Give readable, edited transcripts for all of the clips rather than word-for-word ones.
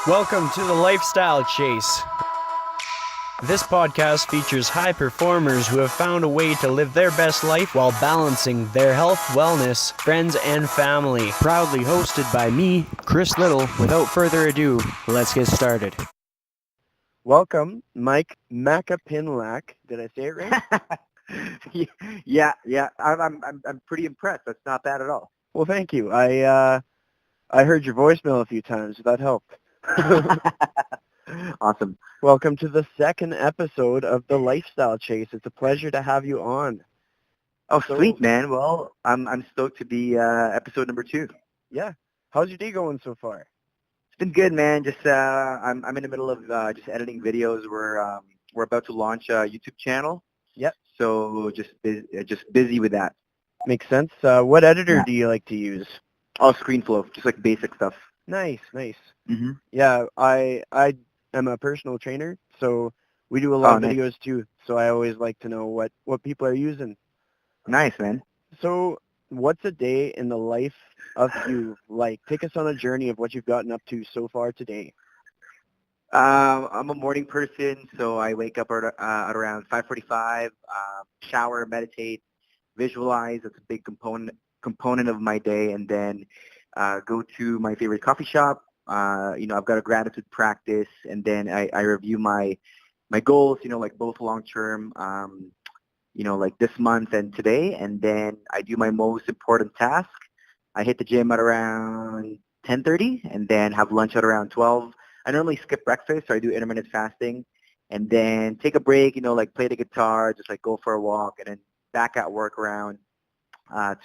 Welcome to the Lifestyle Chase. This podcast features high performers who have found a way to live their best life while balancing their health, wellness, friends, and family. Proudly hosted by me, Chris Little. Without further ado, let's get started. Welcome, Myke Macapinlac. Did I say it right? Yeah. I'm pretty impressed. That's not bad at all. Well, thank you. I heard your voicemail a few times. So that helped. Awesome. Welcome to the second episode of the Lifestyle Chase. It's a pleasure to have you on. Oh, sweet, man. Well, I'm stoked to be episode number 2. Yeah. How's your day going so far? It's been good, man. Just I'm in the middle of just editing videos. We're about to launch a YouTube channel. Yep. So just busy with that. Makes sense. What editor do you like to use? Oh, ScreenFlow, just like basic stuff. Nice. Mm-hmm. Yeah, I am a personal trainer, so we do a lot of videos too. So I always like to know what people are using. Nice, man. So what's a day in the life of you like? Take us on a journey of what you've gotten up to so far today. I'm a morning person, so I wake up at around 5:45, shower, meditate, visualize. That's a big component of my day, and then go to my favorite coffee shop. I've got a gratitude practice, and then I review my goals, like both long-term, like this month and today, and then I do my most important task. I hit the gym at around 10:30, and then have lunch at around 12. I normally skip breakfast, so I do intermittent fasting, and then take a break, like play the guitar, just like go for a walk, and then back at work around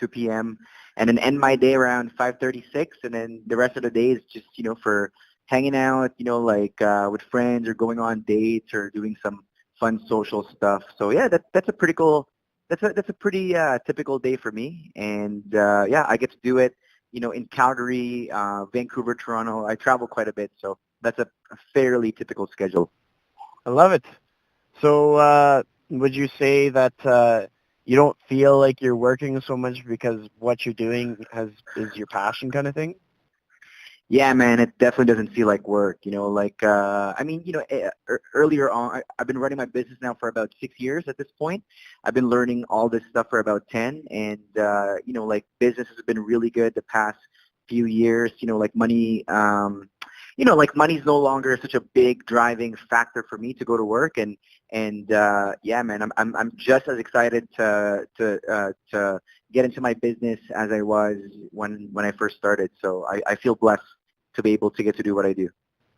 2 p.m. and then end my day around 5:36, and then the rest of the day is just for hanging out, with friends or going on dates or doing some fun social stuff. So yeah, that's a pretty cool. That's a pretty typical day for me, and I get to do it, in Calgary, Vancouver, Toronto. I travel quite a bit, so that's a fairly typical schedule. I love it. So would you say that you don't feel like you're working so much because what you're doing is your passion kind of thing? Yeah, man, it definitely doesn't feel like work, earlier on, I've been running my business now for about 6 years at this point. I've been learning all this stuff for about 10, and, business has been really good the past few years, money, money's no longer such a big driving factor for me to go to work, and yeah, man, I'm just as excited to get into my business as I was when I first started. So I feel blessed to be able to get to do what I do.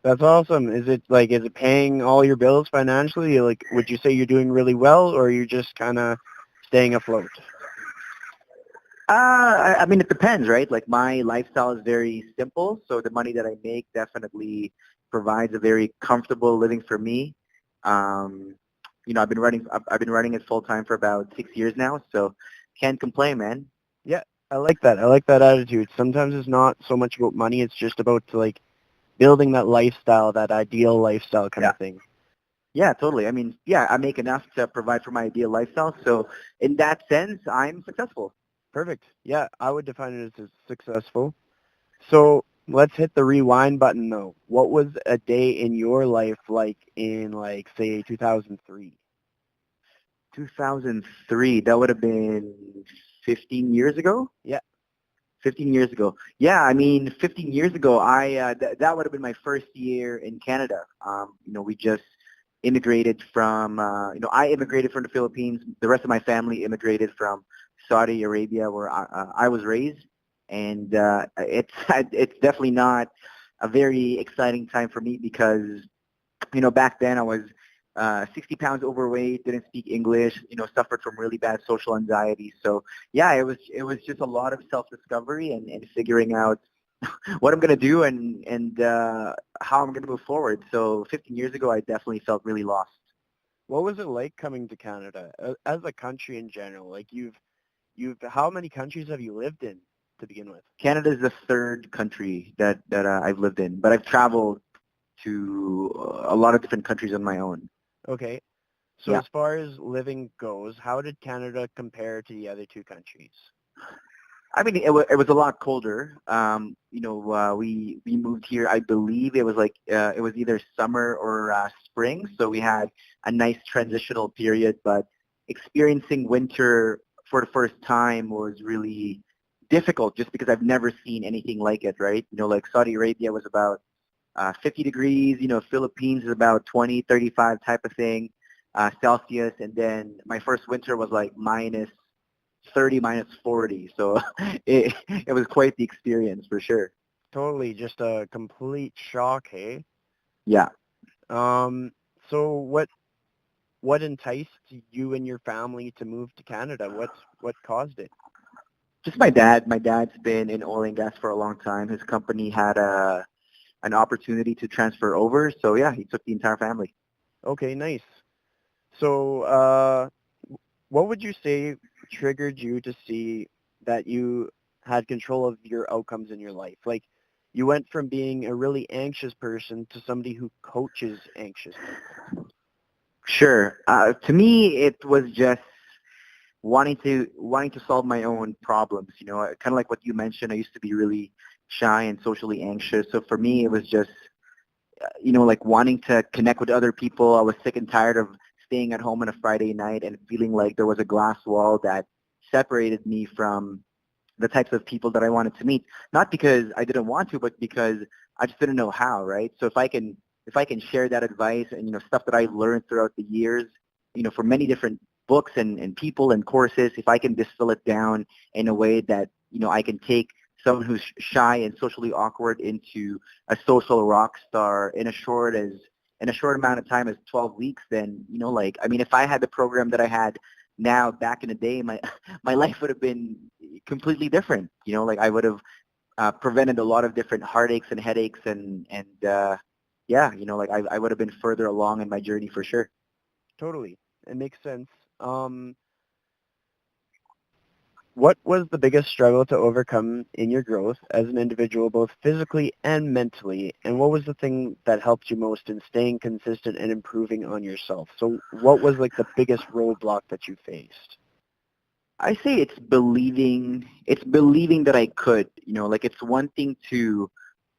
That's awesome. Is it paying all your bills financially? Like, would you say you're doing really well, or you're just kind of staying afloat? I mean, it depends, right? Like, my lifestyle is very simple, so the money that I make definitely provides a very comfortable living for me. I've been running it full time for about 6 years now, so can't complain, man. Yeah, I like that. I like that attitude. Sometimes it's not so much about money; it's just about building that lifestyle, that ideal lifestyle kind of thing. Yeah, totally. I mean, I make enough to provide for my ideal lifestyle, so in that sense, I'm successful. Perfect. Yeah, I would define it as successful. So let's hit the rewind button, though. What was a day in your life like in, say, 2003? 2003, that would have been 15 years ago? Yeah. 15 years ago. Yeah, I mean, 15 years ago, that would have been my first year in Canada. We just immigrated from, I immigrated from the Philippines. The rest of my family immigrated from Saudi Arabia, where I was raised, and it's definitely not a very exciting time for me because, back then I was 60 pounds overweight, didn't speak English, suffered from really bad social anxiety. So yeah, it was just a lot of self-discovery and figuring out what I'm going to do and how I'm going to move forward. So 15 years ago, I definitely felt really lost. What was it like coming to Canada as a country in general? Like how many countries have you lived in to begin with? Canada is the third country that I've lived in, but I've traveled to a lot of different countries on my own. Okay. So as far as living goes, how did Canada compare to the other two countries? I mean, it was a lot colder. We moved here. I believe it was like it was either summer or spring, so we had a nice transitional period. But experiencing winter for the first time was really difficult, just because I've never seen anything like it. Right? Like Saudi Arabia was about 50 degrees. Philippines is about 20, 35 type of thing Celsius, and then my first winter was like minus 30, minus 40. So it was quite the experience for sure. Totally, just a complete shock, hey? Yeah. Um, so what enticed you and your family to move to Canada? What caused it? Just my dad. My dad's been in oil and gas for a long time. His company had an opportunity to transfer over. So yeah, he took the entire family. Okay, nice. So, what would you say triggered you to see that you had control of your outcomes in your life? Like, you went from being a really anxious person to somebody who coaches anxious people. Sure. To me, it was just wanting to solve my own problems. Kind of like what you mentioned. I used to be really shy and socially anxious. So for me, it was just like wanting to connect with other people. I was sick and tired of staying at home on a Friday night and feeling like there was a glass wall that separated me from the types of people that I wanted to meet. Not because I didn't want to, but because I just didn't know how, right? So if I can share that advice and stuff that I learned throughout the years, from many different books and people and courses, if I can distill it down in a way that I can take someone who's shy and socially awkward into a social rock star in a short amount of time as 12 weeks, then like, I mean, if I had the program that I had now back in the day, my my life would have been completely different. Like I would have prevented a lot of different heartaches and headaches, and yeah, like I would have been further along in my journey for sure. Totally, it makes sense. What was the biggest struggle to overcome in your growth as an individual, both physically and mentally? And what was the thing that helped you most in staying consistent and improving on yourself? So what was like the biggest roadblock that you faced? I say it's believing that I could. Like it's one thing to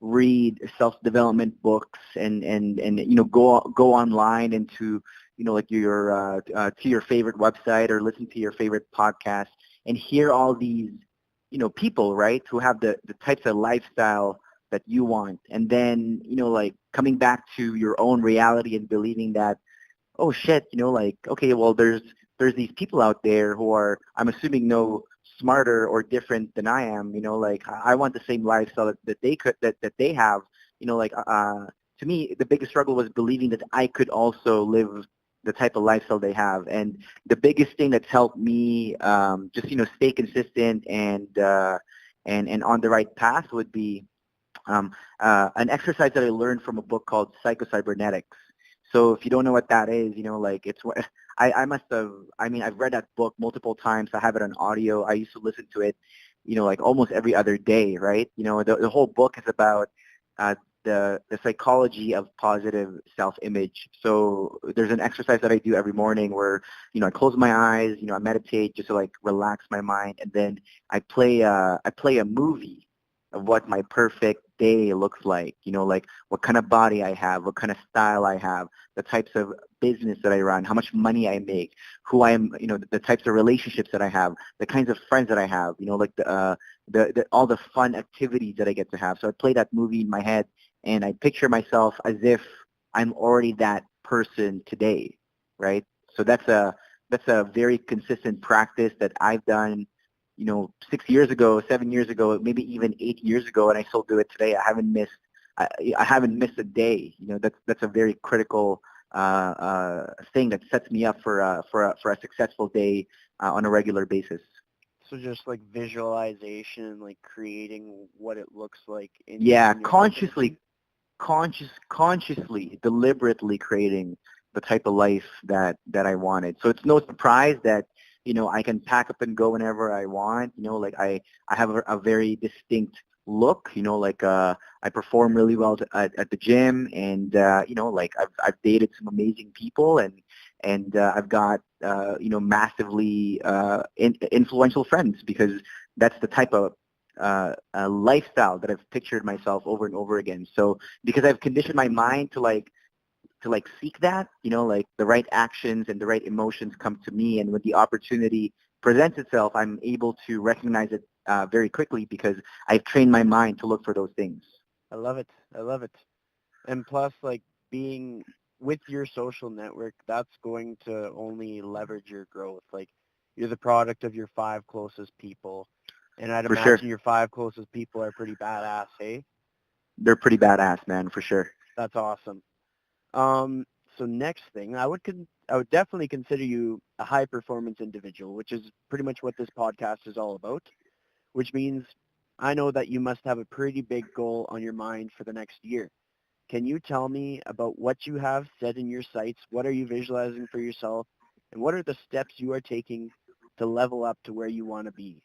read self-development books and go online and to like your to your favorite website or listen to your favorite podcast and hear all these people, right, who have the types of lifestyle that you want, and then like coming back to your own reality and believing that, oh shit, like, okay, well, there's these people out there who are, I'm assuming, no smarter or different than I am. Like I want the same lifestyle that they could, that they have. Like to me, the biggest struggle was believing that I could also live the type of lifestyle they have. And the biggest thing that's helped me just stay consistent and on the right path would be an exercise that I learned from a book called Psycho-Cybernetics. So if you don't know what that is, like it's what I must have, I mean, I've read that book multiple times. I have it on audio. I used to listen to it, like almost every other day, right? The whole book is about uh, the psychology of positive self-image. So there's an exercise that I do every morning where, I close my eyes, I meditate just to like relax my mind, and then I play a movie of what my perfect day looks like, like what kind of body I have, what kind of style I have, the types of business that I run, how much money I make, who I am, the types of relationships that I have, the kinds of friends that I have, like the all the fun activities that I get to have. So I play that movie in my head and I picture myself as if I'm already that person today, right? So that's a very consistent practice that I've done 6 years ago, 7 years ago, maybe even 8 years ago, and I still do it today. I haven't missed a day. That's a very critical thing that sets me up for a successful day on a regular basis. So just like visualization and like creating what it looks like Yeah, in your definition. consciously, deliberately creating the type of life that I wanted. So it's no surprise that I can pack up and go whenever I want. Like I have a very distinct look. Like I perform really well at the gym, and like I've dated some amazing people, and I've got massively influential friends because that's the type of lifestyle that I've pictured myself over and over again. So because I've conditioned my mind to seek that, like the right actions and the right emotions come to me, and when the opportunity presents itself, I'm able to recognize it very quickly because I've trained my mind to look for those things. I love it. I love it. And plus, like, being with your social network, that's going to only leverage your growth. Like, you're the product of your 5 closest people. And I'd For sure. imagine your 5 closest people are pretty badass, hey? They're pretty badass, man, for sure. That's awesome. Um, so next thing, I would definitely consider you a high performance individual, which is pretty much what this podcast is all about, which means I know that you must have a pretty big goal on your mind for the next year. Can you tell me about what you have set in your sights? What are you visualizing for yourself? And what are the steps you are taking to level up to where you want to be?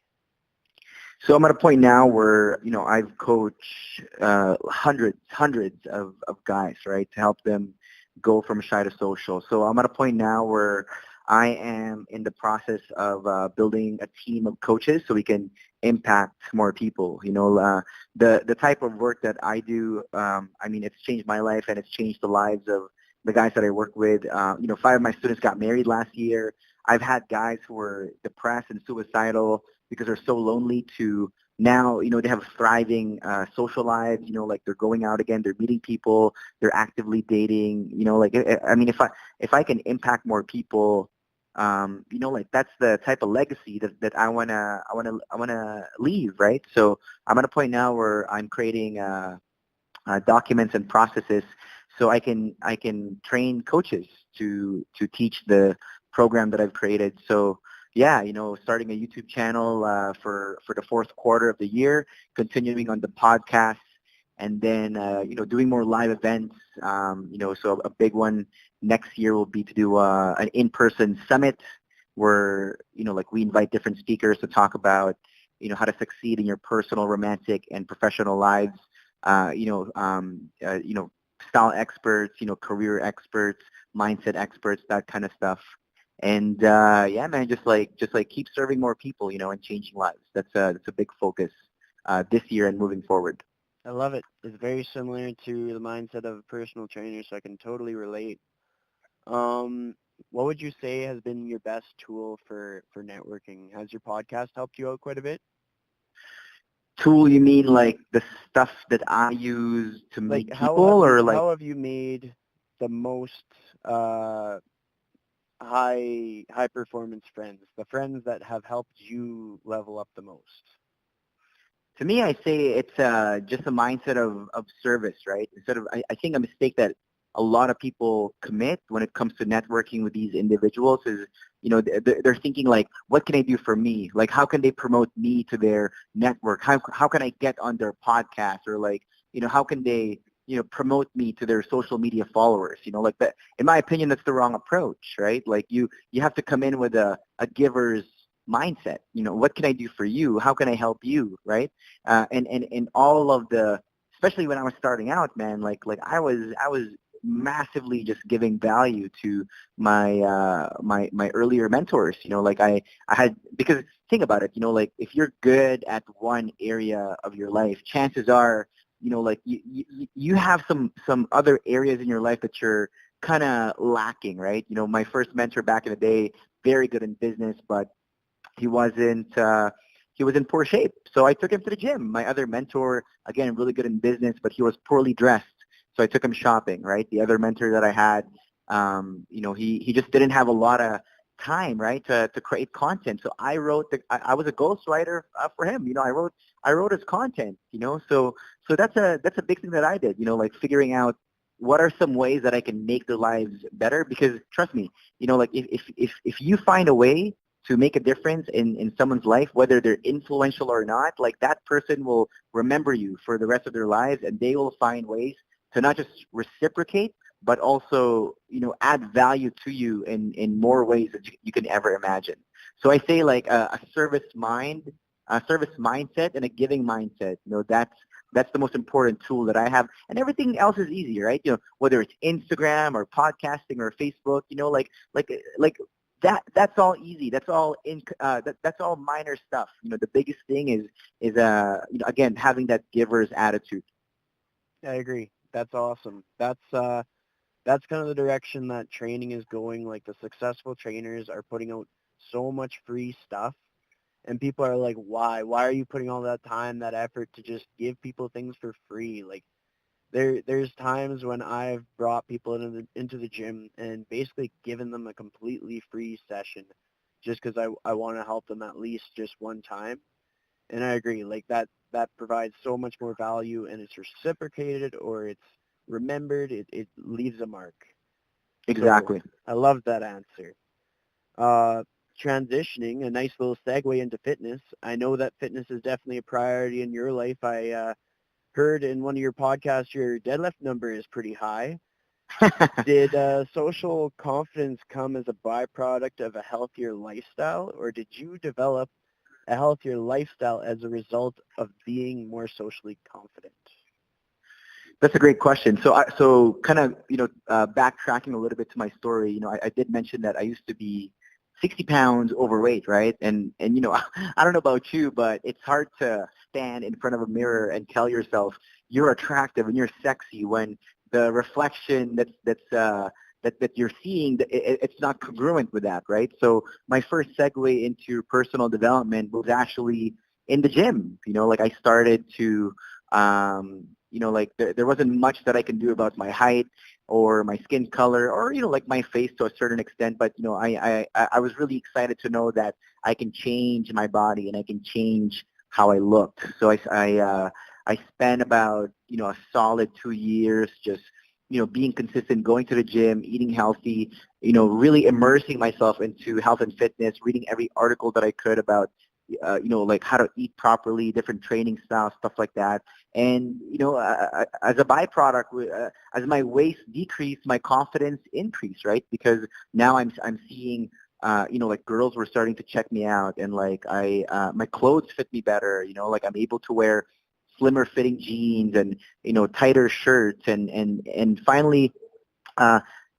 So I'm at a point now where, I've coached hundreds of guys, right, to help them go from shy to social. So I'm at a point now where I am in the process of building a team of coaches so we can impact more people. The type of work that I do, it's changed my life and it's changed the lives of the guys that I work with. 5 of my students got married last year. I've had guys who were depressed and suicidal because they're so lonely to now, they have thriving social lives, like they're going out again, they're meeting people, they're actively dating, if I can impact more people, like that's the type of legacy that I wanna leave, right? So I'm at a point now where I'm creating documents and processes so I can train coaches to teach the program that I've created. So yeah, starting a YouTube channel for the fourth quarter of the year, continuing on the podcast, and then doing more live events. So a big one next year will be to do an in-person summit where like we invite different speakers to talk about how to succeed in your personal, romantic, and professional lives. Uh, you know, um, uh, you know, style experts, career experts, mindset experts, that kind of stuff. And yeah, man, just like keep serving more people, and changing lives. That's a big focus this year and moving forward. I love it. It's very similar to the mindset of a personal trainer, so I can totally relate. Um, what would you say has been your best tool for networking? Has your podcast helped you out quite a bit? Tool, you mean like the stuff that I use to Like, meet people, or like? how have you made the most uh, high performance friends, the friends that have helped you level up the most? To me, I say it's just a mindset of service, right? Instead of, I think a mistake that a lot of people commit when it comes to networking with these individuals is, they're thinking like, what can I do for me? Like, how can they promote me to their network? How can I get on their podcast? Or like, how can they, promote me to their social media followers? Like that. In my opinion, that's the wrong approach, right? Like you have to come in with a giver's mindset. What can I do for you? How can I help you, right? And all of the, especially when I was starting out, man, like I was massively just giving value to my earlier mentors. Like I had, because think about it, like if you're good at one area of your life, chances are, like you have some other areas in your life that you're kind of lacking, right? My first mentor back in the day, very good in business, but he wasn't he was in poor shape. So I took him to the gym. My other mentor, again, really good in business, but he was poorly dressed. So I took him shopping, right? The other mentor that I had, he just didn't have a lot of time, right, to create content. So I was a ghostwriter for him. I wrote his content, so that's a big thing that I did, like figuring out what are some ways that I can make their lives better, because trust me, like if you find a way to make a difference in someone's life, whether they're influential or not, like that person will remember you for the rest of their lives, and they will find ways to not just reciprocate, but also, add value to you in more ways that you can ever imagine. So I say like a service mindset and a giving mindset, that's the most important tool that I have, and everything else is easy, right? Whether it's Instagram or podcasting or Facebook, like that's all easy. That's all that's all minor stuff. The biggest thing is again, having that giver's attitude. I agree. That's awesome. That's kind of the direction that training is going. Like the successful trainers are putting out so much free stuff, and people are like, why? Why are you putting all that time, that effort to just give people things for free? Like there's times when I've brought people into the gym and basically given them a completely free session just because I want to help them at least just one time. And I agree, like that provides so much more value, and it's reciprocated or it's remembered. It leaves a mark. So Exactly. I love that answer. Uh, Transitioning, a nice little segue into fitness. I know that fitness is definitely a priority in your life. I heard in one of your podcasts your deadlift number is pretty high. Did social confidence come as a byproduct of a healthier lifestyle, or did you develop a healthier lifestyle as a result of being more socially confident? That's a great question. So kind of, backtracking a little bit to my story, I did mention that I used to be 60 pounds overweight, right? And I don't know about you, but it's hard to stand in front of a mirror and tell yourself you're attractive and you're sexy when the reflection that you're seeing, it's not congruent with that, right? So my first segue into personal development was actually in the gym. Like I started to like there wasn't much that I can do about my height or my skin color or, like my face to a certain extent. But, I was really excited to know that I can change my body and I can change how I looked. So I spent about, a solid 2 years just, being consistent, going to the gym, eating healthy, really immersing myself into health and fitness, reading every article that I could about like how to eat properly, different training styles, stuff like that. And, as a byproduct, as my waist decreased, my confidence increased, right? Because now I'm seeing, like girls were starting to check me out and like my clothes fit me better, like I'm able to wear slimmer fitting jeans and, tighter shirts and finally,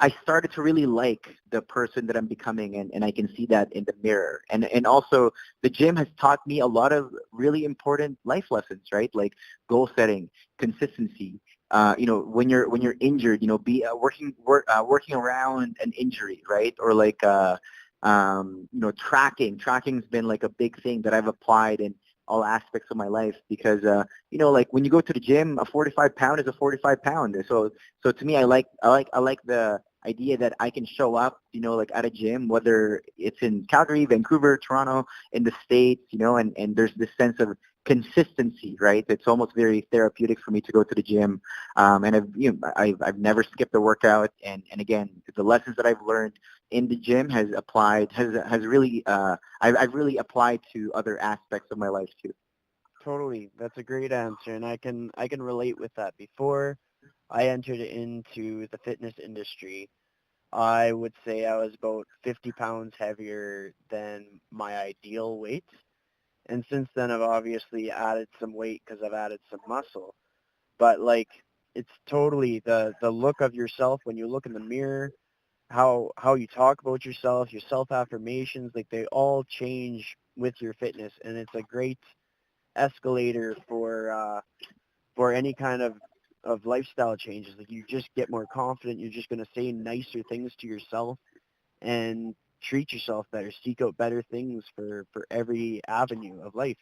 I started to really like the person that I'm becoming, and I can see that in the mirror. And also, the gym has taught me a lot of really important life lessons, right? Like goal setting, consistency. When you're injured, be working around an injury, right? Or like tracking. Tracking's been like a big thing that I've applied in all aspects of my life because like when you go to the gym, a 45 pound is a 45 pound. So to me, I like the idea that I can show up, like at a gym, whether it's in Calgary, Vancouver, Toronto, in the States, and there's this sense of consistency, right? It's almost very therapeutic for me to go to the gym. And I've never skipped a workout. And again, the lessons that I've learned in the gym has really, I've really applied to other aspects of my life too. Totally. That's a great answer, and I can relate with that. Before I entered into the fitness industry, I would say I was about 50 pounds heavier than my ideal weight. And since then, I've obviously added some weight because I've added some muscle. But like, it's totally the look of yourself when you look in the mirror, how you talk about yourself, your self affirmations, like they all change with your fitness, and it's a great escalator for any kind of lifestyle changes. Like you just get more confident. You're just going to say nicer things to yourself and treat yourself better. Seek out better things for every avenue of life.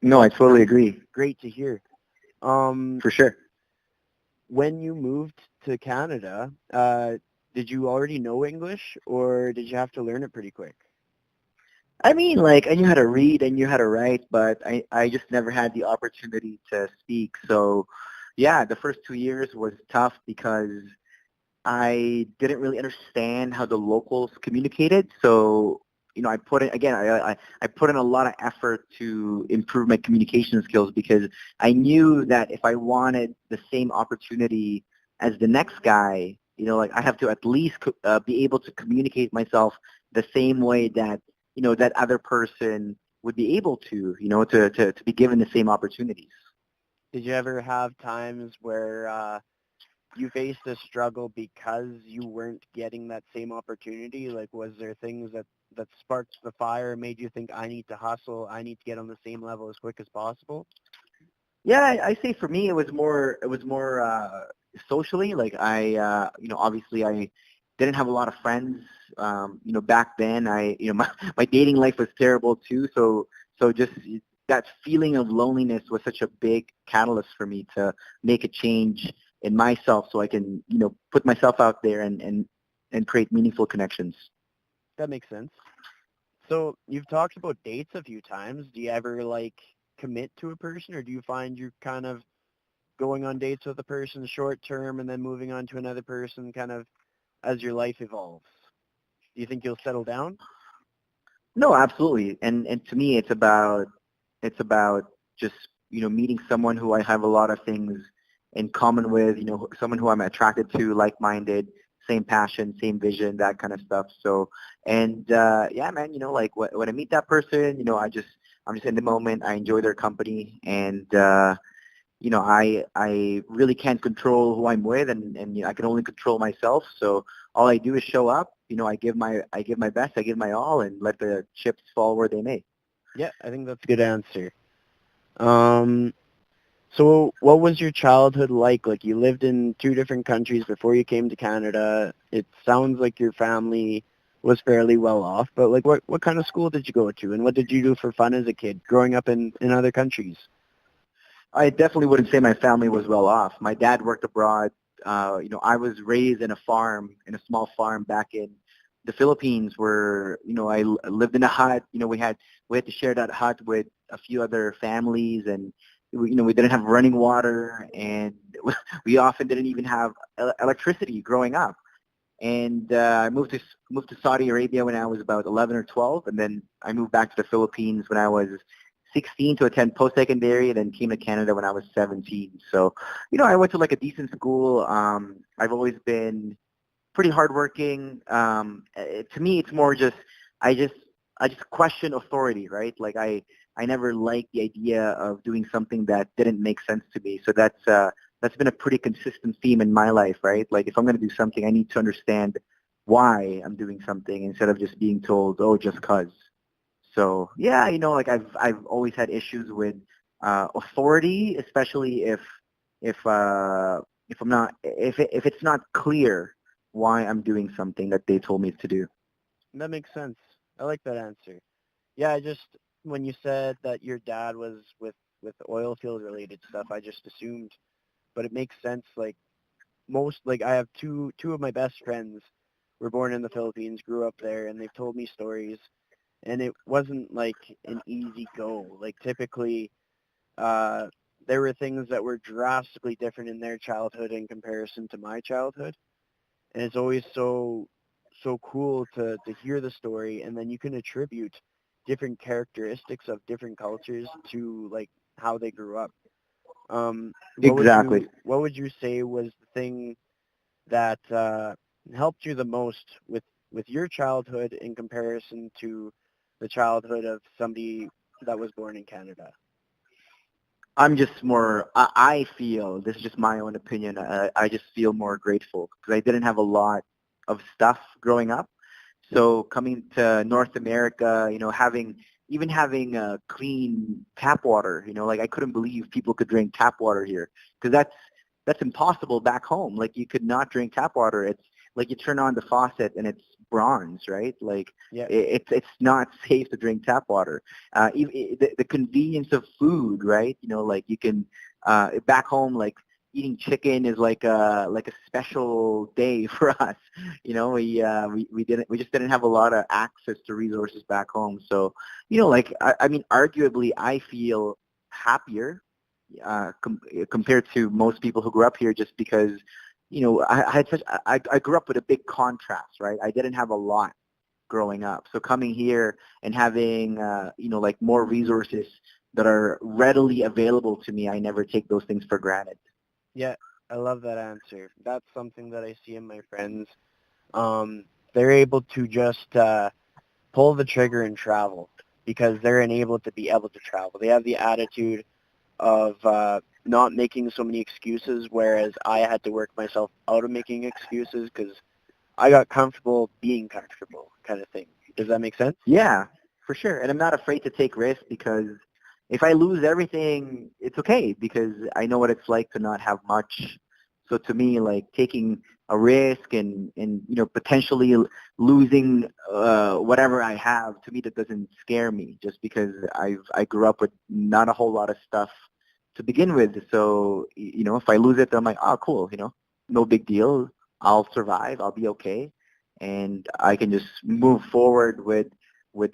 No, I That's totally agree. great to hear. Um, For sure. when you moved to Canada, did you already know English or did you have to learn it pretty quick? I mean, like, I knew how to read, I knew how to write, but I just never had the opportunity to speak. So, yeah, the first 2 years was tough because I didn't really understand how the locals communicated. So, I put in, again, I put in a lot of effort to improve my communication skills because I knew that if I wanted the same opportunity as the next guy, like I have to at least be able to communicate myself the same way that, that other person would be able to, to be given the same opportunities. Did you ever have times where you faced a struggle because you weren't getting that same opportunity? Like, was there things that sparked the fire and made you think, I need to hustle, I need to get on the same level as quick as possible? Yeah, I say for me it was more socially. Like obviously I didn't have a lot of friends. Back then my dating life was terrible too. So just that feeling of loneliness was such a big catalyst for me to make a change in myself, so I can put myself out there and create meaningful connections. That makes sense. So you've talked about dates a few times. Do you ever like commit to a person, or do you find you're kind of going on dates with a person short term and then moving on to another person kind of as your life evolves? Do you think you'll settle down? No, absolutely. And to me, it's about just meeting someone who I have a lot of things in common with. Someone who I'm attracted to, like-minded, same passion, same vision, that kind of stuff. So, and yeah, man, like when I meet that person, I'm just in the moment. I enjoy their company, and I really can't control who I'm with, and I can only control myself. So all I do is show up. I give my best, I give my all, and let the chips fall where they may. Yeah, I think that's a good answer. Um, so what was your childhood like? Like you lived in two different countries before you came to Canada. It sounds like your family was fairly well off, but like what kind of school did you go to and what did you do for fun as a kid growing up in other countries? I definitely wouldn't say my family was well off. My dad worked abroad. I was raised in a farm, in a small farm back in the Philippines, where lived in a hut. We had to share that hut with a few other families, and we didn't have running water, and we often didn't even have electricity growing up. And I moved to Saudi Arabia when I was about 11 or 12, and then I moved back to the Philippines when I was 16 to attend post-secondary, and then came to Canada when I was 17. So, I went to like a decent school. I've always been pretty hardworking. To me, it's more just I just I just question authority, right? Like I never liked the idea of doing something that didn't make sense to me. So that's been a pretty consistent theme in my life, right? Like if I'm going to do something, I need to understand why I'm doing something instead of just being told, oh, just cause. So yeah, like I've always had issues with authority, especially if I'm not if it's not clear why I'm doing something that they told me to do. That makes sense. I like that answer. Yeah, I just when you said that your dad was with oil field related stuff, I just assumed, but it makes sense. Like most, like I have two of my best friends were born in the Philippines, grew up there, and they've told me stories, and it wasn't like an easy go. Like typically, uh, there were things that were drastically different in their childhood in comparison to my childhood, and it's always so cool to hear the story, and then you can attribute different characteristics of different cultures to like how they grew up. What would Exactly. you say was the thing that helped you the most with your childhood in comparison to the childhood of somebody that was born in Canada? I'm just more, I feel, this is just my own opinion, I just feel more grateful because I didn't have a lot of stuff growing up. So coming to North America, having clean tap water, like I couldn't believe people could drink tap water here because that's impossible back home. Like you could not drink tap water. It's like you turn on the faucet and it's bronze, right? Like Yeah, it's not safe to drink tap water. The convenience of food, right? Like you can back home, like eating chicken is like a special day for us. We just didn't have a lot of access to resources back home. So, like I mean, arguably, I feel happier compared to most people who grew up here, just because I had I grew up with a big contrast, right? I didn't have a lot growing up, so coming here and having like more resources that are readily available to me, I never take those things for granted. yeah, I love that answer. That's something that I see in my friends. They're able to just pull the trigger and travel because they're enabled to be able to travel. They have the attitude. not making so many excuses, whereas I had to work myself out of making excuses because I got comfortable being comfortable kind of thing. Does that make sense? Yeah, for sure. And I'm not afraid to take risks because if I lose everything, it's okay because I know what it's like to not have much. So to me, like taking a risk and potentially losing whatever I have, to me that doesn't scare me just because I grew up with not a whole lot of stuff to begin with. So if I lose it, I'm like, oh, cool, no big deal. I'll survive. I'll be okay, and I can just move forward with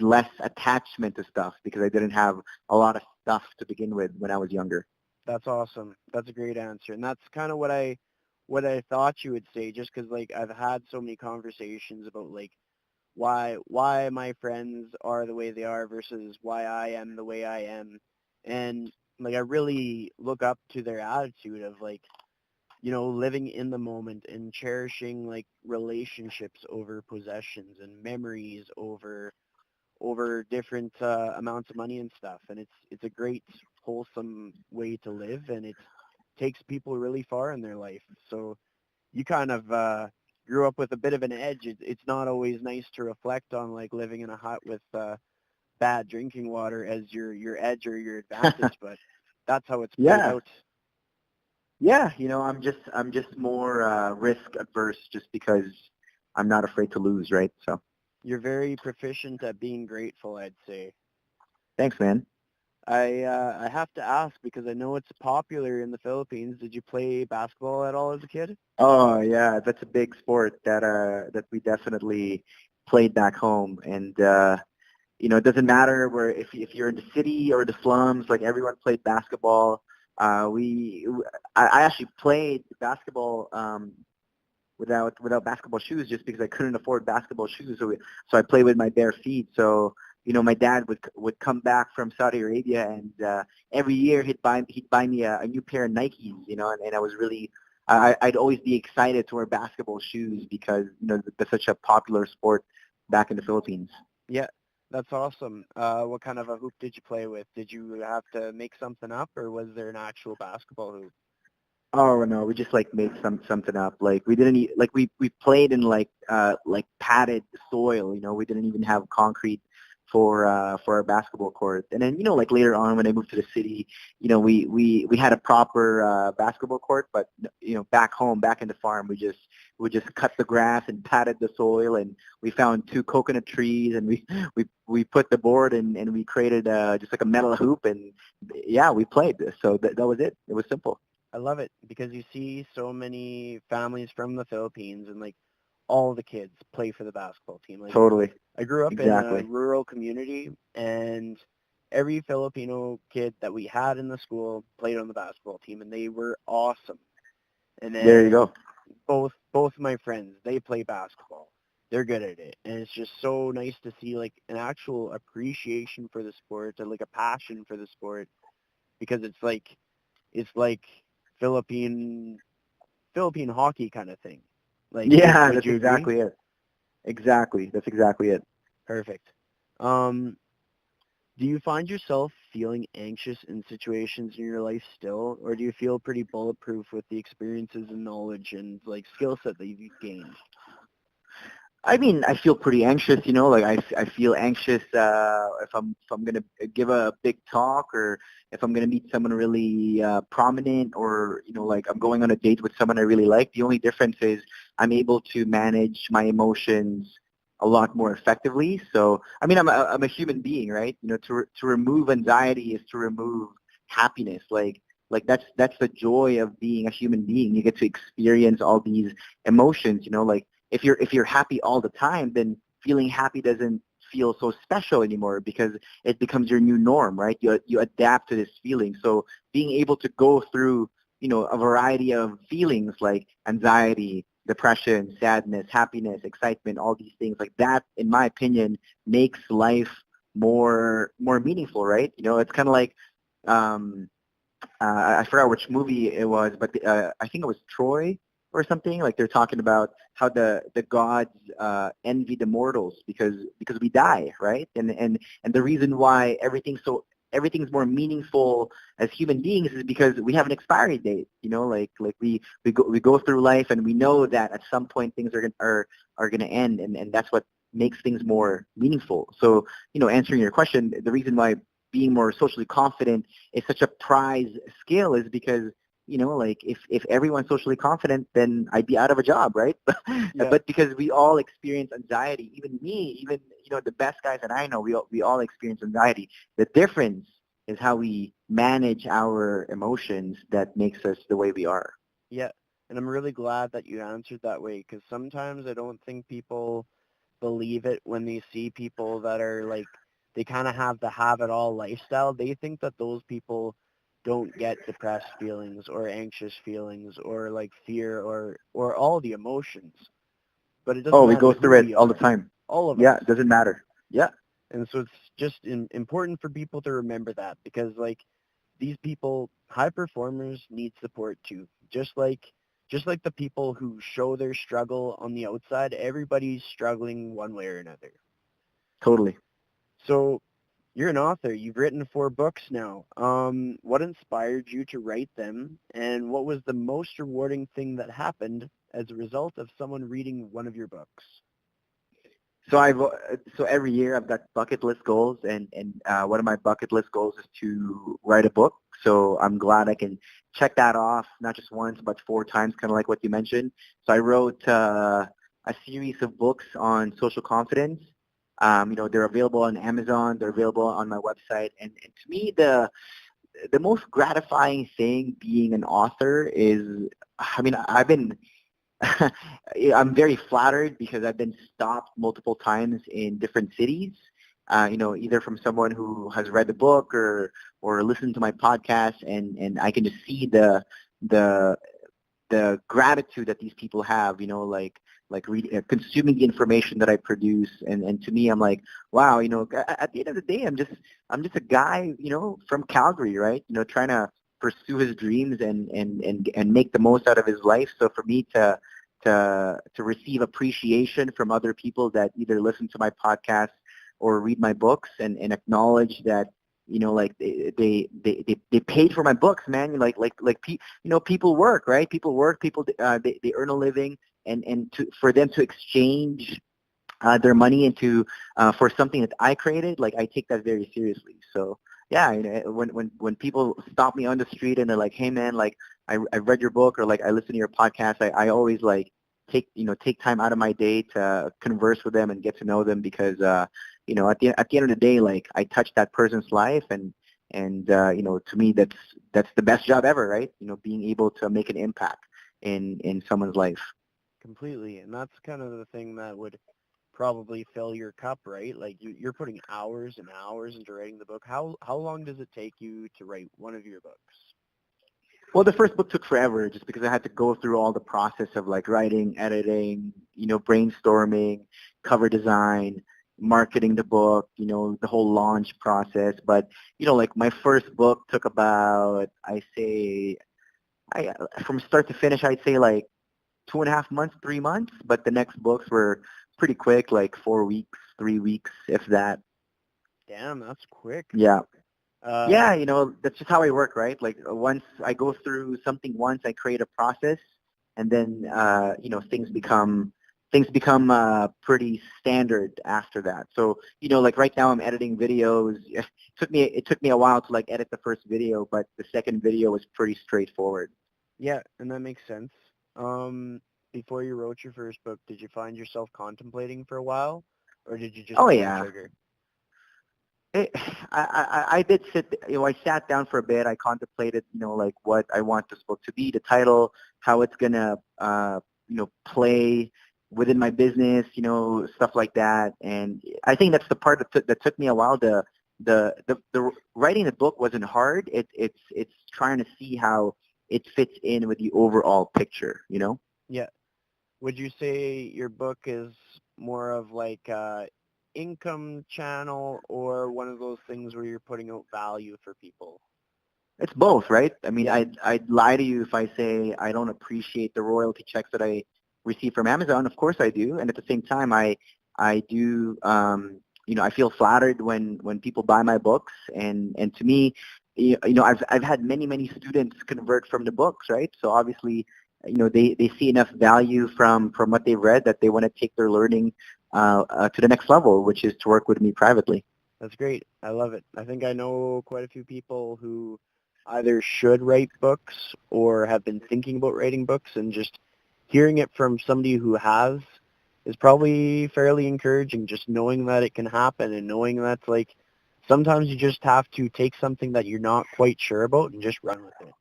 less attachment to stuff because I didn't have a lot of stuff to begin with when I was younger. That's awesome. That's a great answer, and that's kind of what I thought you would say. Just because like I've had so many conversations about like why my friends are the way they are versus why I am the way I am, and like I really look up to their attitude of like living in the moment and cherishing like relationships over possessions and memories over different amounts of money and stuff. And it's a great wholesome way to live, and it takes people really far in their life. So you kind of grew up with a bit of an edge. It's not always nice to reflect on like living in a hut with bad drinking water as your edge or your advantage, but that's how it's played Yeah, out. yeah. I'm just more risk averse just because I'm not afraid to lose, right? So You're very proficient at being grateful, I'd say. thanks, man. I have to ask because I know it's popular in the Philippines. Did you play basketball at all as a kid? Oh yeah, that's a big sport that we definitely played back home, and it doesn't matter where if you're in the city or the slums, like everyone played basketball. I actually played basketball without basketball shoes just because I couldn't afford basketball shoes. So I played with my bare feet. So my dad would come back from Saudi Arabia, and every year he'd buy me a new pair of Nikes. And I was really I'd always be excited to wear basketball shoes because that's such a popular sport back in the Philippines. Yeah, that's awesome. What kind of a hoop did you play with? Did you have to make something up, or was there an actual basketball hoop? Oh no, we just like made something up. Like we didn't like we played in like padded soil. We didn't even have concrete for our basketball court. And then like later on when I moved to the city, we had a proper basketball court, but back home, back in the farm, we just cut the grass and patted the soil, and we found two coconut trees, and we put the board and we created just like a metal hoop, and yeah, we played. So that was it. It was simple. I love it because you see so many families from the Philippines and like all the kids play for the basketball team. Like Totally. I grew up in a Exactly. rural community, and every Filipino kid that we had in the school played on the basketball team, and they were awesome. And There you then go. both my friends, they play basketball. They're good at it, and it's just so nice to see like an actual appreciation for the sport and like a passion for the sport because it's like Philippine Philippine hockey kind of thing. Like, Yeah, would that's you agree? exactly it. Exactly. That's exactly it. Perfect. Um, do you find yourself feeling anxious in situations in your life still, or do you feel pretty bulletproof with the experiences and knowledge and like skill set that you've gained? I mean, I feel pretty anxious, like I feel anxious if I'm going to give a big talk, or if I'm going to meet someone really prominent, or like I'm going on a date with someone I really like. The only difference is I'm able to manage my emotions a lot more effectively. So, I mean, I'm a human being, right? To remove anxiety is to remove happiness. Like that's the joy of being a human being. You get to experience all these emotions, like if you're happy all the time, then feeling happy doesn't feel so special anymore because it becomes your new norm, right? You adapt to this feeling. So being able to go through, a variety of feelings like anxiety, depression, sadness, happiness, excitement, all these things like that, in my opinion, makes life more meaningful, right? It's kind of like um, I forgot which movie it was, but I think it was Troy or something. Like they're talking about how the gods envy the mortals because we die, right? And the reason why everything's so everything's more meaningful as human beings is because we have an expiry date. Like we go through life and we know that at some point things are gonna end, and that's what makes things more meaningful. So, answering your question, the reason why being more socially confident is such a prize skill is because, like if everyone's socially confident, then I'd be out of a job, right? Yeah. But because we all experience anxiety, even me, even, the best guys that I know, we all experience anxiety. The difference is how we manage our emotions that makes us the way we are. Yeah, and I'm really glad that you answered that way because sometimes I don't think people believe it when they see people that are like, they kind of have the have-it-all lifestyle. They think that those people don't get depressed feelings or anxious feelings or like fear or all the emotions. But it doesn't Oh, we matter go who through it we all the are, time. all of Yeah, us. it doesn't matter. Yeah, And so it's just important for people to remember that because like these people, high performers need support too. Just like the people who show their struggle on the outside, everybody's struggling one way or another. totally. So you're an author. You've written 4 books now. What inspired you to write them, and what was the most rewarding thing that happened as a result of someone reading one of your books? So so every year I've got bucket list goals, and one of my bucket list goals is to write a book. So I'm glad I can check that off, not just once but 4 times, kind of like what you mentioned. So I wrote a series of books on social confidence. They're available on Amazon. They're available on my website. And to me, the most gratifying thing being an author is, I mean, I'm very flattered because I've been stopped multiple times in different cities, either from someone who has read the book or listened to my podcast, and I can just see the the gratitude that these people have, consuming the information that I produce, and to me, I'm like, wow, at the end of the day, I'm just a guy, from Calgary, right? Trying to pursue his dreams and make the most out of his life. So for me to receive appreciation from other people that either listen to my podcast or read my books and acknowledge that, like they paid for my books, man. People work, right? People work, people they earn a living, and for them to exchange their money into for something that I created, like I take that very seriously. So yeah, when people stop me on the street and they're like, hey man, like I read your book, or like I listen to your podcast, I always like take time out of my day to converse with them and get to know them, because at the end of the day, like I touched that person's life, and to me that's the best job ever, right? Being able to make an impact in someone's life. Completely. And that's kind of the thing that would probably fill your cup, right? Like you're putting hours and hours into writing the book. How long does it take you to write one of your books? Well, the first book took forever just because I had to go through all the process of like writing, editing, brainstorming, cover design, marketing the book, the whole launch process. But, like my first book took about, I from start to finish, I'd say like 2.5 months, 3 months. But the next books were pretty quick, like 4 weeks, 3 weeks, if that. Damn, that's quick. Yeah. Uh, Yeah, that's just how I work, right? Like once I go through something once, I create a process, and then things become pretty standard after that. So, like right now I'm editing videos. It took me a while to like edit the first video, but the second video was pretty straightforward. yeah, and that makes sense. Before you wrote your first book, did you find yourself contemplating for a while, or did you just Oh pull the yeah. trigger? It, I did sit, I sat down for a bit. I contemplated, like what I want this book to be, the title, how it's going to, play within my business, stuff like that. And I think that's the part that took me a while. The writing the book wasn't hard. It's trying to see how it fits in with the overall picture. Yeah. Would you say your book is more of like a income channel or one of those things where you're putting out value for people? It's both, right? I mean, Yeah. I'd lie to you if I say I don't appreciate the royalty checks that I receive from Amazon. Of course I do, and at the same time, I do I feel flattered when people buy my books, and to me, I've had many students convert from the books, right? So obviously, they see enough value from what they've read that they want to take their learning to the next level, which is to work with me privately. That's great. I love it. I think I know quite a few people who either should write books or have been thinking about writing books, and just hearing it from somebody who has is probably fairly encouraging, just knowing that it can happen and knowing that like sometimes you just have to take something that you're not quite sure about and just run with it.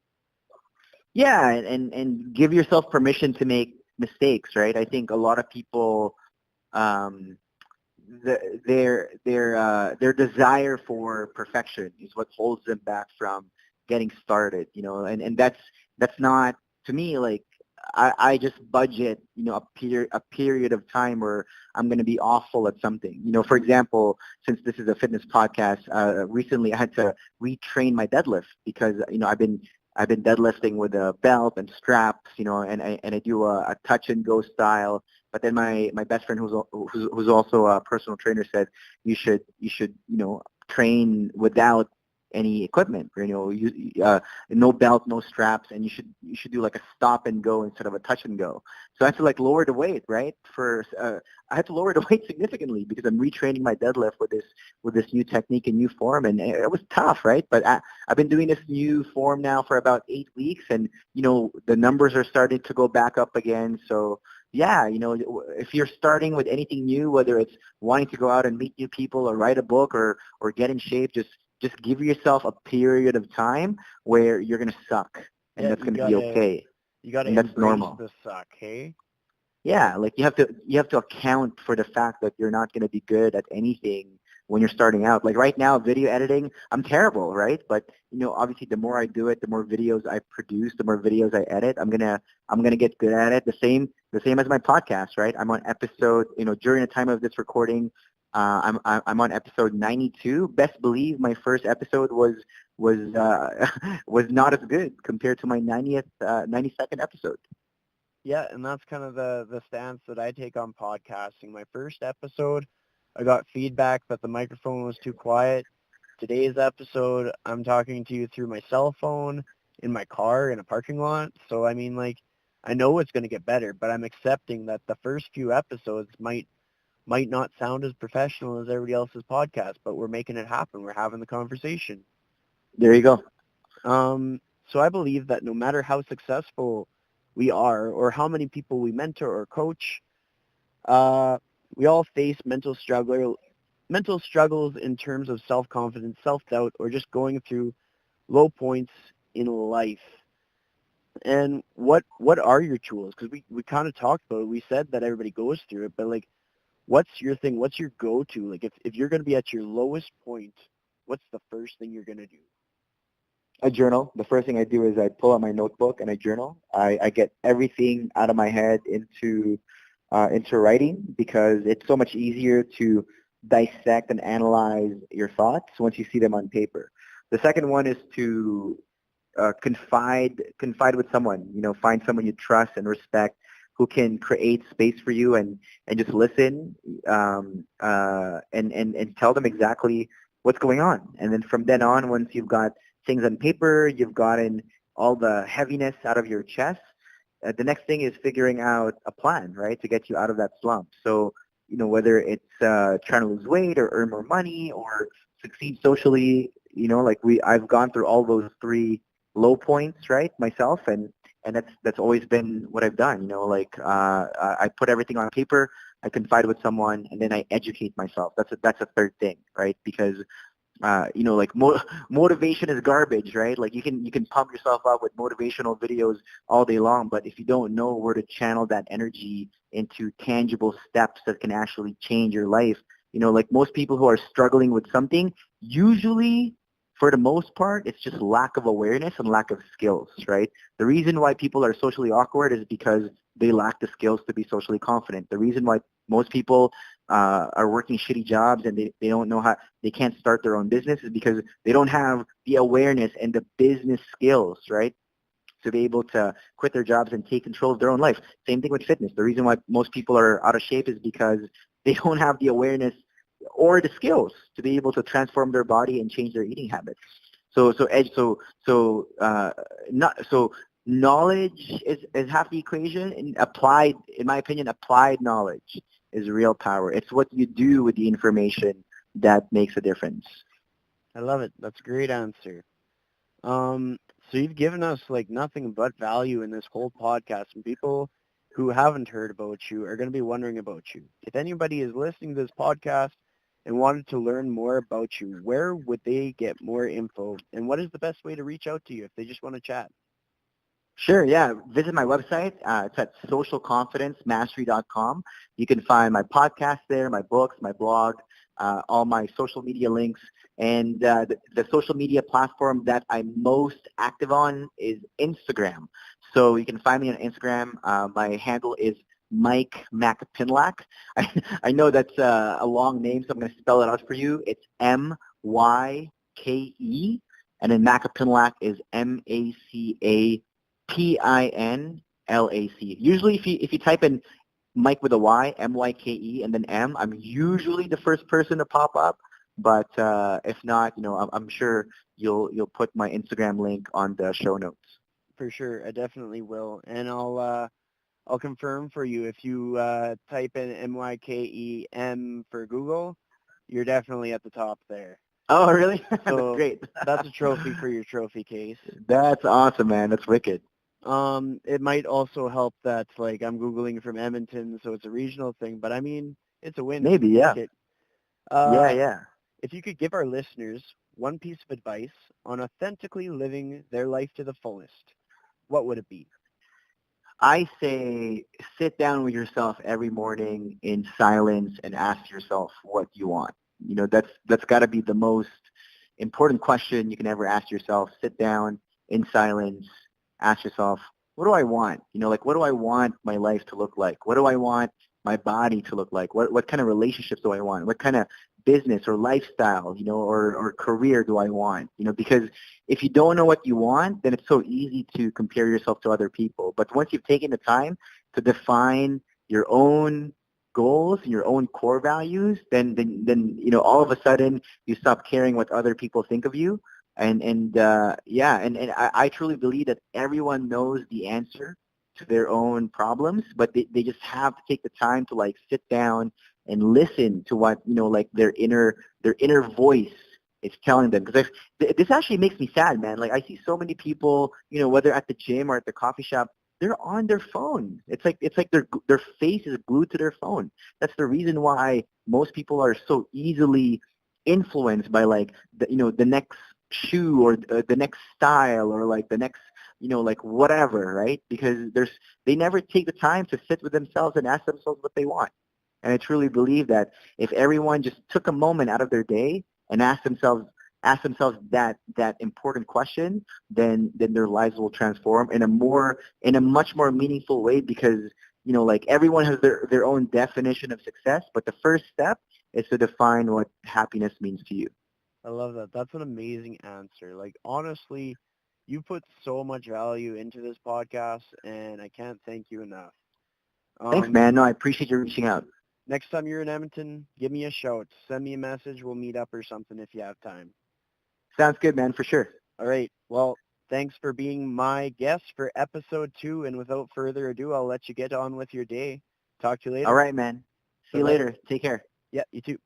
Yeah, and give yourself permission to make mistakes, right? I think a lot of people, um, their desire for perfection is what holds them back from getting started, and that's not, to me, like, I just budget, a period of time where I'm going to be awful at something. For example, since this is a fitness podcast, recently I had to retrain my deadlift because, I've been deadlifting with a belt and straps, and I do a touch and go style. But then my best friend who's also a personal trainer said you should train without any equipment, no belt, no straps, and you should do like a stop and go instead of a touch and go. So I had to like lower the weight, right? I had to lower the weight significantly because I'm retraining my deadlift with this new technique and new form, and it was tough, right? But I've been doing this new form now for about 8 weeks, and the numbers are starting to go back up again. So yeah, if you're starting with anything new, whether it's wanting to go out and meet new people or write a book or get in shape, just give yourself a period of time where you're going to suck, and Yeah, that's going to be okay, you gotta and that's embrace normal. the suck, hey? Yeah, like you have to account for the fact that you're not going to be good at anything when you're starting out. Like right now, video editing, I'm terrible, right? But obviously, the more I do it, the more videos I produce, the more videos I edit, I'm gonna get good at it. The same as my podcast, right? I'm on episode, during the time of this recording, I'm on episode 92. Best believe my first episode was was not as good compared to my 92nd episode. Yeah, and that's kind of the stance that I take on podcasting. My first episode, I got feedback that the microphone was too quiet. Today's episode, I'm talking to you through my cell phone in my car in a parking lot. So I mean, like, I know it's going to get better, but I'm accepting that the first few episodes might not sound as professional as everybody else's podcast, but we're making it happen. We're having the conversation. There you go. So I believe that no matter how successful we are or how many people we mentor or coach, uh, we all face mental struggles in terms of self-confidence, self-doubt, or just going through low points in life. And what are your tools? Because we kind of talked about it. We said that everybody goes through it, but like, what's your thing? What's your go-to? Like, if you're going to be at your lowest point, what's the first thing you're going to do? I journal. The first thing I do is I pull out my notebook and I journal. I get everything out of my head into writing because it's so much easier to dissect and analyze your thoughts once you see them on paper. The second one is to confide with someone. Find someone you trust and respect who can create space for you and just listen, and tell them exactly what's going on. And then from then on, once you've got things on paper, you've gotten all the heaviness out of your chest. The next thing is figuring out a plan, right, to get you out of that slump. So, whether it's trying to lose weight or earn more money or succeed socially, like I've gone through all those three low points, right, myself, and that's always been what I've done. Like I put everything on paper, I confide with someone, and then I educate myself. That's a third thing, right? Because like motivation is garbage, right? Like you can pump yourself up with motivational videos all day long, but if you don't know where to channel that energy into tangible steps that can actually change your life, like most people who are struggling with something, usually for the most part, it's just lack of awareness and lack of skills, right? The reason why people are socially awkward is because they lack the skills to be socially confident. The reason why most people are working shitty jobs and they don't know how, they can't start their own business is because they don't have the awareness and the business skills, right, to be able to quit their jobs and take control of their own life. Same thing with fitness. The reason why most people are out of shape is because they don't have the awareness or the skills to be able to transform their body and change their eating habits. So knowledge is half the equation, and applied, in my opinion, applied knowledge is real power. It's what you do with the information that makes a difference. I love it. That's a great answer. So you've given us like nothing but value in this whole podcast, and people who haven't heard about you are going to be wondering about you. If anybody is listening to this podcast and wanted to learn more about you, where would they get more info, and what is the best way to reach out to you if they just want to chat? Sure, yeah. Visit my website. It's at socialconfidencemastery.com. You can find my podcast there, my books, my blog, all my social media links. And the social media platform that I'm most active on is Instagram. So you can find me on Instagram. My handle is Myke Macapinlac. I know that's a long name, so I'm going to spell it out for you. It's Myke, and then Macapinlac is Macapinlac. Usually if you type in Myke with a Y, Myke, and then M, I'm usually the first person to pop up. But if not, I'm sure you'll put my Instagram link on the show notes. For sure, I definitely will, and I'll confirm for you. If you type in MYKEM for Google, you're definitely at the top there. Oh, really? So That's great. That's a trophy for your trophy case. That's awesome, man. That's wicked. It might also help that like I'm Googling from Edmonton, so it's a regional thing. But I mean, it's a win. Maybe, yeah. Yeah. If you could give our listeners one piece of advice on authentically living their life to the fullest, what would it be? I say sit down with yourself every morning in silence and ask yourself what you want. That's got to be the most important question you can ever ask yourself. Sit down in silence, ask yourself, what do I want? What do I want my life to look like? What do I want my body to look like? What kind of relationships do I want? What kind of business or lifestyle, or career do I want? Because if you don't know what you want, then it's so easy to compare yourself to other people. But once you've taken the time to define your own goals and your own core values, then all of a sudden you stop caring what other people think of you. And I truly believe that everyone knows the answer to their own problems, but they just have to take the time to like sit down and listen to what their inner voice is telling them. Because this actually makes me sad, man. Like I see so many people, whether at the gym or at the coffee shop, they're on their phone. It's like their face is glued to their phone. That's the reason why most people are so easily influenced by like the next shoe or the next style or like the next whatever, right? Because they never take the time to sit with themselves and ask themselves what they want. And I truly believe that if everyone just took a moment out of their day and asked themselves that important question, then their lives will transform in a much more meaningful way, because everyone has their own definition of success, but the first step is to define what happiness means to you. I love that. That's an amazing answer. Like honestly, you put so much value into this podcast, and I can't thank you enough. Thanks, man. No, I appreciate you reaching out. Next time you're in Edmonton, give me a shout. Send me a message. We'll meet up or something if you have time. Sounds good, man, for sure. All right. Well, thanks for being my guest for episode 2. And without further ado, I'll let you get on with your day. Talk to you later. All right, man. See you later. Take care. Yeah, you too.